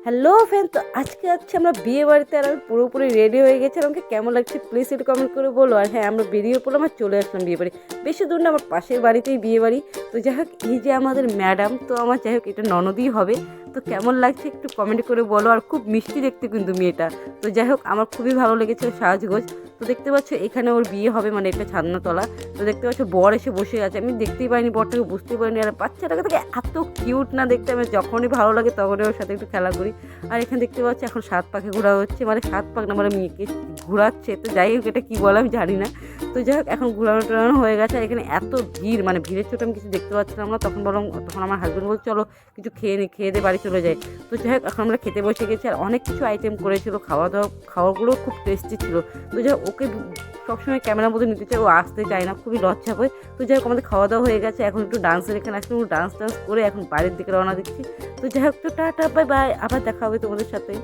Hello friend, তো আজকে যাচ্ছি আমরা বিয়ে বাড়িতে। আর আমি পুরোপুরি রেডি হয়ে গেছি। আর আমাকে কেমন লাগছে প্লিজ একটু কমেন্ট করে বলো। আর হ্যাঁ, আমরা বেরিয়ে পড়লাম আর চলে আসলাম বিয়ে বাড়ি। বেশি দূর না, আমার পাশের বাড়িতেই বিয়ে বাড়ি। তো যাই হোক, এই যে আমাদের ম্যাডাম, তো আমার যাই হোক এটা ননদই হবে। তো কেমন লাগছে একটু কমেন্ট করে বলো। আর খুব মিষ্টি দেখতে কিন্তু মেয়েটা। তো যাই হোক, আমার খুবই ভালো লেগেছে সাজগোজ। তো দেখতে পাচ্ছ এখানে ওর বিয়ে হবে, মানে এটা ছাদনাতলা। তো দেখতে পাচ্ছ বর এসে বসে আছে। আমি দেখতেই পাইনি বরটাকে, বুঝতেই পারিনি। আর বাচ্চাটাকে থেকে এত কিউট না দেখতে, আমি যখনই ভালো লাগে তখনই ওর সাথে একটু খেলা করি। আর এখানে দেখতে পাচ্ছি এখন 7 পাকে ঘোরা হচ্ছে, মানে 7 পাক না, মানে মেয়েকে ঘোরাচ্ছে। তো যাই হোক এটা কী বলে আমি জানি না। তো যাই হোক এখন ঘোরানো টোরানো হয়ে গেছে। আর এখানে এত ভিড়, মানে ভিড়ের চোটে আমি কিছু দেখতে পাচ্ছিলাম না। তখন আমার হাজব্যান্ড বলছে চলো কিছু খেয়ে নিই, খেয়ে দিয়ে বাড়ি চলে যাই। তো যাই হোক এখন আমরা খেতে বসে গেছি। আর অনেক কিছু আইটেম করেছিল, খাওয়াগুলো খুব টেস্টি ছিল। তো যাই হোক ওকে সবসময় ক্যামেরার মধ্যে নিতে চাই, ও আসতে চায় না, খুবই লজ্জা পায়। তো যাই হোক আমাদের খাওয়া দাওয়া হয়ে গেছে। এখন একটু ডান্সের এখানে আসলে ডান্স করে এখন বাড়ির দিকে রওনা দিচ্ছি। তো যাই হোক, তো টাটা বাই বাই, আবার দেখা হবে তোমাদের সাথে।